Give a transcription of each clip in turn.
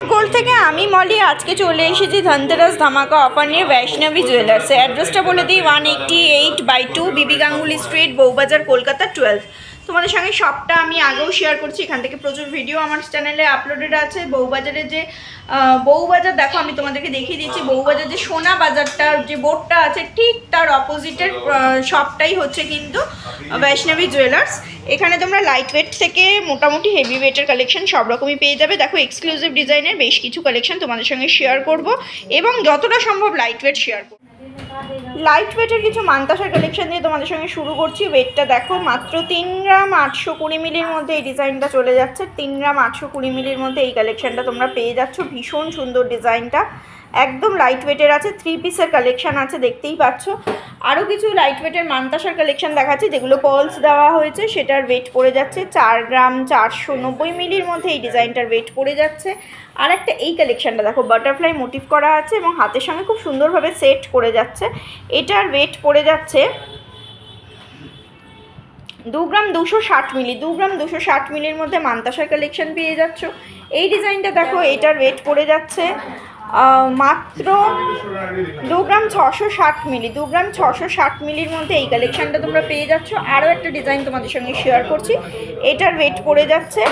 Gold থেকে আমি মলি আজকে চলে এসেছি ধনতেরাস ধামাকা অফার নিয়ে বৈষ্ণবী জুয়েলার্সে। অ্যাড্রেসটা বলে দিই 188/2 বিবি গাঙ্গুলি স্ট্রিট, বউবাজার, কলকাতা 12। তোমাদের সঙ্গে সবটা আমি আগেও শেয়ার করছি, এখান থেকে প্রচুর ভিডিও আমার চ্যানেলে আপলোডেড আছে। বউবাজারের যে বউবাজার দেখো, আমি তোমাদেরকে দেখিয়ে দিচ্ছি। বউবাজার যে সোনা বাজারটার যে বোর্ডটা আছে ঠিক তার অপোজিটের শপটাই হচ্ছে কিন্তু বৈষ্ণবী জুয়েলার্স। এখানে তোমরা লাইট ওয়েট থেকে মোটামুটি হেভি ওয়েটের কালেকশন সব রকমই পেয়ে যাবে। দেখো এক্সক্লুসিভ ডিজাইনের বেশ কিছু কালেকশন তোমাদের সঙ্গে শেয়ার করব এবং যতটা সম্ভব লাইট ওয়েট শেয়ার করব। লাইট ওয়েটের কিছু মানতাসার কালেকশন দিয়ে তোমাদের সঙ্গে শুরু করছি। ওয়েটটা দেখো মাত্র 3 গ্রাম 820 মিলির মধ্যে এই ডিজাইনটা চলে যাচ্ছে। 3 গ্রাম 820 মিলির মধ্যে এই কালেকশনটা তোমরা পেয়ে যাচ্ছ। ভীষণ সুন্দর ডিজাইনটা, একদম লাইট ওয়েটের আছে। 3 পিসের কালেকশন আছে, দেখতেই পাচ্ছ। আরও কিছু লাইট ওয়েটের মানতাসার কালেকশন দেখাচ্ছি যেগুলো পার্লস দেওয়া হয়েছে, সেটার ওয়েট পড়ে যাচ্ছে 4 গ্রাম 490 মিলির মধ্যে এই ডিজাইনটার ওয়েট পড়ে যাচ্ছে। আর একটা এই কালেকশনটা দেখো, বাটারফ্লাই মোটিভ করা আছে এবং হাতের সঙ্গে খুব সুন্দরভাবে সেট করে যাচ্ছে। এটার ওয়েট পড়ে যাচ্ছে 2 গ্রাম 260 মিলি। 2 গ্রাম 260 মিলির মধ্যে মানতাসার কালেকশন পেয়ে যাচ্ছ। এই ডিজাইনটা দেখো, এটার ওয়েট পড়ে যাচ্ছে মাত্র 2 গ্রাম 660 মিলি। 2 গ্রাম 660 মিলির মধ্যে এই কালেকশানটা তোমরা পেয়ে যাচ্ছ। আরও একটা ডিজাইন তোমাদের সঙ্গে শেয়ার করছি, এটার ওয়েট পড়ে যাচ্ছে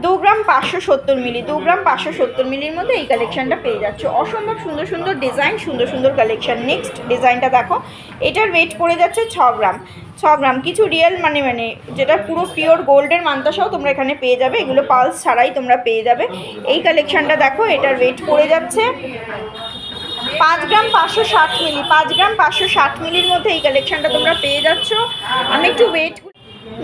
2 গ্রাম 570 মিলি। 2 গ্রাম 570 মিলির মধ্যে এই কালেকশানটা পেয়ে যাচ্ছ। অসম্ভব সুন্দর সুন্দর ডিজাইন, সুন্দর সুন্দর কালেকশান। নেক্সট ডিজাইনটা দেখো, এটার ওয়েট পড়ে যাচ্ছে 6 গ্রাম। কিছু রিয়েল মানে যেটা পুরো পিওর গোল্ডের মানতাসাও তোমরা এখানে পেয়ে যাবে, এগুলো পালস ছাড়াই তোমরা পেয়ে যাবে। এই কালেকশানটা দেখো, এটার ওয়েট পড়ে যাচ্ছে 5 গ্রাম 560 মিলি। 5 গ্রাম 560 মিলির মধ্যে এই কালেকশানটা তোমরা পেয়ে যাচ্ছ। আমি একটু ওয়েট।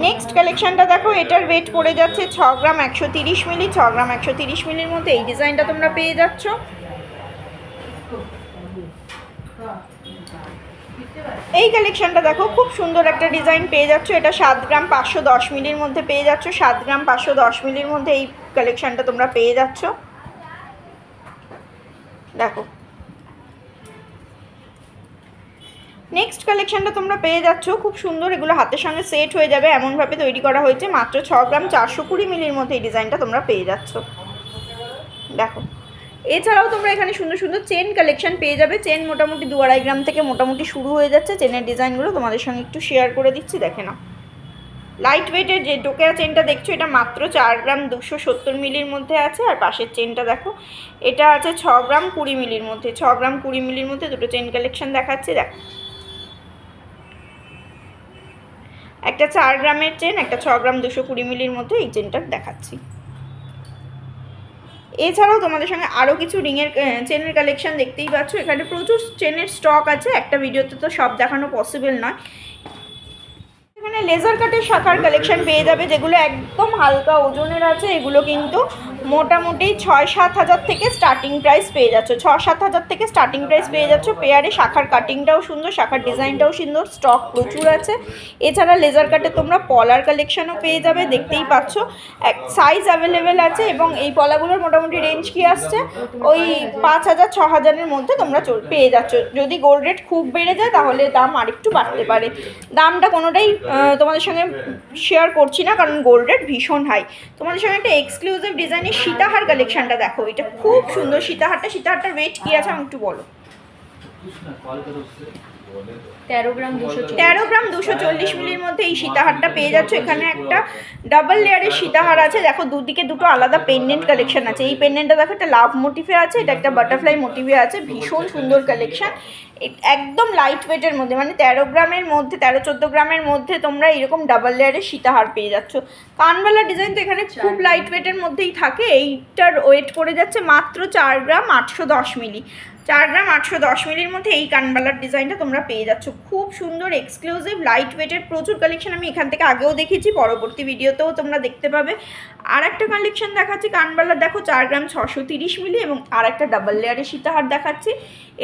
নেক্সট কালেকশানটা দেখো, এটার ওয়েট পড়ে যাচ্ছে 6 গ্রাম 130 মিলি। 6 গ্রাম 130 মিলির মধ্যে এই ডিজাইনটা তোমরা পেয়ে যাচ্ছ। এই কালেকশানটা দেখো, খুব সুন্দর একটা ডিজাইন পেয়ে যাচ্ছ। এটা 7 গ্রাম 510 মিলির মধ্যে পেয়ে যাচ্ছ। 7 গ্রাম 510 মিলির মধ্যে এই কালেকশানটা তোমরা পেয়ে যাচ্ছ। দেখো নেক্সট কালেকশানটা তোমরা পেয়ে যাচ্ছ, খুব সুন্দর। এগুলো হাতের সঙ্গে সেট হয়ে যাবে, এমনভাবে তৈরি করা হয়েছে। মাত্র 6 গ্রাম 420 মিলির মধ্যে এই ডিজাইনটা তোমরা পেয়ে যাচ্ছ। দেখো এছাড়াও তোমরা এখানে সুন্দর সুন্দর চেন কালেকশন পেয়ে যাবে। চেন মোটামুটি 2-2.5 গ্রাম থেকে মোটামুটি শুরু হয়ে যাচ্ছে। চেনের ডিজাইনগুলো তোমাদের সঙ্গে একটু শেয়ার করে দিচ্ছি, দেখে নাও। লাইট ওয়েটের যে ডোকেয়া চেনটা দেখছো, এটা মাত্র 4 গ্রাম 270 মিলির মধ্যে আছে। আর পাশের চেনটা দেখো, এটা আছে 6 গ্রাম 20 মিলির মধ্যে। 6 গ্রাম 20 মিলির মধ্যে দুটো চেন কালেকশন দেখাচ্ছে। দেখো, একটা 4 গ্রামের চেন, একটা 6 গ্রাম 220 মিলির মধ্যে এই চেনটা দেখাচ্ছি। এছাড়াও তোমাদের সঙ্গে আরও কিছু রিংয়ের চেনের কালেকশন দেখতেই পাচ্ছ। এখানে প্রচুর চেনের স্টক আছে, একটা ভিডিওতে তো সব দেখানো পসিবল নয়। এখানে লেজার কাটের শাখার কালেকশন পেয়ে যাবে, যেগুলো একদম হালকা ওজনের আছে। এগুলো কিন্তু মোটামুটি 6-7 হাজার থেকে স্টার্টিং প্রাইস পেয়ে যাচ্ছ। 6-7 হাজার থেকে স্টার্টিং প্রাইস পেয়ে যাচ্ছ পেয়ারে। শাখার কাটিংটাও সুন্দর, শাখার ডিজাইনটাও সুন্দর, স্টক প্রচুর আছে। এছাড়া লেজার কাটে তোমরা পলার কালেকশনও পেয়ে যাবে, দেখতেই পাচ্ছ। সাইজ অ্যাভেলেবেল আছে এবং এই পলাগুলোর মোটামুটি রেঞ্জ কি আসছে, ওই 5,000-6,000-এর মধ্যে তোমরা পেয়ে যাচ্ছ। যদি গোল্ড রেট খুব বেড়ে যায় তাহলে দাম আরেকটু বাড়তে পারে। দামটা কোনোটাই তোমাদের সঙ্গে শেয়ার করছি না, কারণ গোল্ড রেট ভীষণ হাই। তোমাদের সঙ্গে একটা এক্সক্লুসিভ ডিজাইনের সীতাহার কালেকশনটা দেখো, এটা খুব সুন্দর। সীতাহারটার ওয়েট কি আছে আমি একটু বলো। 13 গ্রাম 240 মিলির মধ্যে এই সীতাহারটা পেয়ে যাচ্ছ। এখানে একটা ডাবল লেয়ারের সীতাহার আছে। দেখো দুদিকে দুটো আলাদা পেন্ডেন্ট কালেকশন আছে। এই পেন্ডেন্টটা দেখো, একটা লাভ মোটিভে আছে, এটা একটা বাটারফ্লাই মোটিভে আছে। ভীষণ সুন্দর কালেকশন, একদম লাইট ওয়েটের মধ্যে, মানে 13 গ্রামের মধ্যে, 13-14 গ্রামের মধ্যে তোমরা এরকম ডাবল লেয়ারের সীতাহার পেয়ে যাচ্ছ। কানবালা ডিজাইন তো এখানে খুব লাইট ওয়েটের মধ্যেই থাকে। এইটার ওয়েট পড়ে যাচ্ছে মাত্র 4 গ্রাম 810 মিলি। 4 গ্রাম 810 মিলির মধ্যে এই কানবালার ডিজাইনটা তোমরা পেয়ে যাচ্ছ। খুব সুন্দর এক্সক্লুসিভ লাইট ওয়েটের প্রচুর কালেকশন আমি এখান থেকে আগেও দেখেছি, পরবর্তী ভিডিওতেও তোমরা দেখতে পাবে। আর একটা কালেকশন দেখাচ্ছি কানবালার, দেখো 4 গ্রাম 630 মিলি এবং আর একটা ডাবল লেয়ারের সীতাহার দেখাচ্ছি।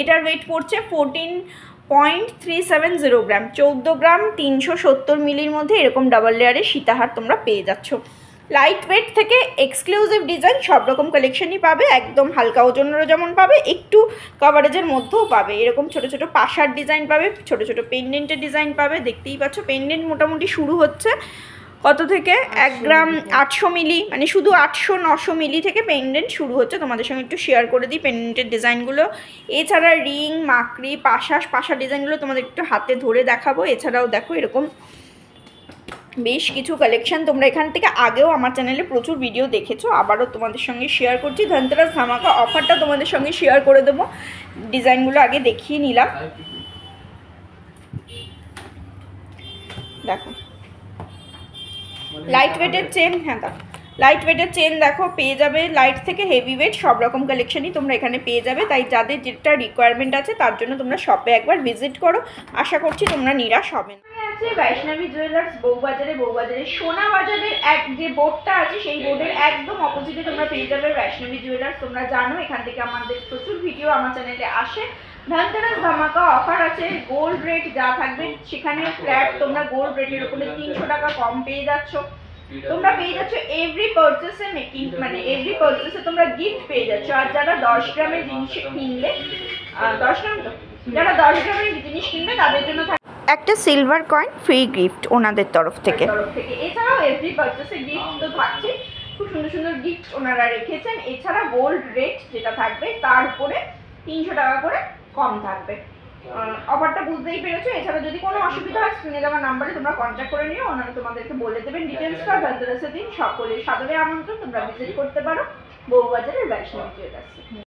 এটার ওয়েট পড়ছে 14.370 গ্রাম। 14 গ্রাম 370 মিলির মধ্যে এরকম ডাবল লেয়ারের সীতাহার তোমরা পেয়ে যাচ্ছ। লাইট ওয়েট থেকে এক্সক্লুসিভ ডিজাইন সব রকম কালেকশনই পাবে। একদম হালকা ওজনেরও যেমন পাবে, একটু কভারেজের মধ্যেও পাবে। এরকম ছোট ছোট পাশার ডিজাইন পাবে, ছোট ছোট পেন্ডেন্টের ডিজাইন পাবে। দেখতেই পাচ্ছ পেন্ডেন্ট মোটামুটি শুরু হচ্ছে কত থেকে 1 গ্রাম 800 মিলি, মানে শুধু 800-900 মিলি থেকে পেন্ডেন্ট শুরু হচ্ছে। তোমাদের সঙ্গে একটু শেয়ার করে দিই পেন্ডেন্টের ডিজাইনগুলো। এছাড়া রিং, মাকড়ি, পাশা ডিজাইনগুলো তোমাদের একটু হাতে ধরে দেখাবো। এছাড়াও দেখো এরকম বেশ কিছু কালেকশন তোমরা এখান থেকে আগেও আমার চ্যানেলে প্রচুর ভিডিও দেখেছো, আবারও তোমাদের সঙ্গে শেয়ার করছি। ধনতেরাস ধামাকা অফারটা তোমাদের সঙ্গে শেয়ার করে দেবো। ডিজাইনগুলো আগে দেখিয়ে নিলাম, দেখো লাইট ওয়েটের চেন, হ্যাঁ দেখো লাইট ওয়েটের চেন দেখো পেয়ে যাবে, লাইট থেকে হেভি ওয়েট সব রকম কালেকশনই তোমরা এখানে পেয়ে যাবে। তাই যাদের যেটা রিকোয়ারমেন্ট আছে তার জন্য তোমরা শপে একবার ভিজিট করো, আশা করছি তোমরা নিরাশ হবে না। আছে বৈষ্ণবী জুয়েলার্স বউবাজারে, সোনা বাজারের এক যে বোর্ডটা আছে সেই বোর্ডের একদম অপোজিটে তোমরা পেয়ে যাবে বৈষ্ণবী জুয়েলার্স। তোমরা জানো এখান থেকে আমাদের প্রচুর ভিডিও আমার চ্যানেলে আসে। ধনতেরাস ধামাকা অফার আছে, গোল্ড রেট যা থাকবে সেখানে ফ্ল্যাট তোমরা গোল্ড রেটের উপরে 300 টাকা কম পেয়ে যাচ্ছ। তোমরা পেয়ে যাচ্ছ এভরি পারচেসে মেকিং, মানে এভরি পারচেসে তোমরা গিফট পেয়ে যাচ্ছ। আর যারা 10 গ্রামের জিনিস কিনলে, 10 গ্রাম তো, যারা 10 গ্রামের জিনিস কিনবে তাদের জন্য একটা সিলভার কয়েন ফ্রি গিফট ওনাদের তরফ থেকে। এছাড়াও এভরি পারচেসে গিফট তো থাকছে, খুব সুন্দর সুন্দর গিফট ওনারা রেখেছেন। এছাড়া গোল্ড রেট যেটা থাকবে তার উপরে 300 টাকা করে কম থাকবে। অফারটা বুঝতেই পেরেছো। এছাড়া যদি কোনো অসুবিধা হয় স্ক্রিনে দেওয়া নাম্বারে তোমরা কন্ট্যাক্ট করে নিও, ওনারা তোমাদেরকে বলে দেবেন ডিটেলসটা। ধনতেরাসের দিন সকলের সাদরে আমন্ত্রণ, তোমরা ভিজিট করতে পারো বউবাজারের বৈষ্ণবী জুয়েলার্সে।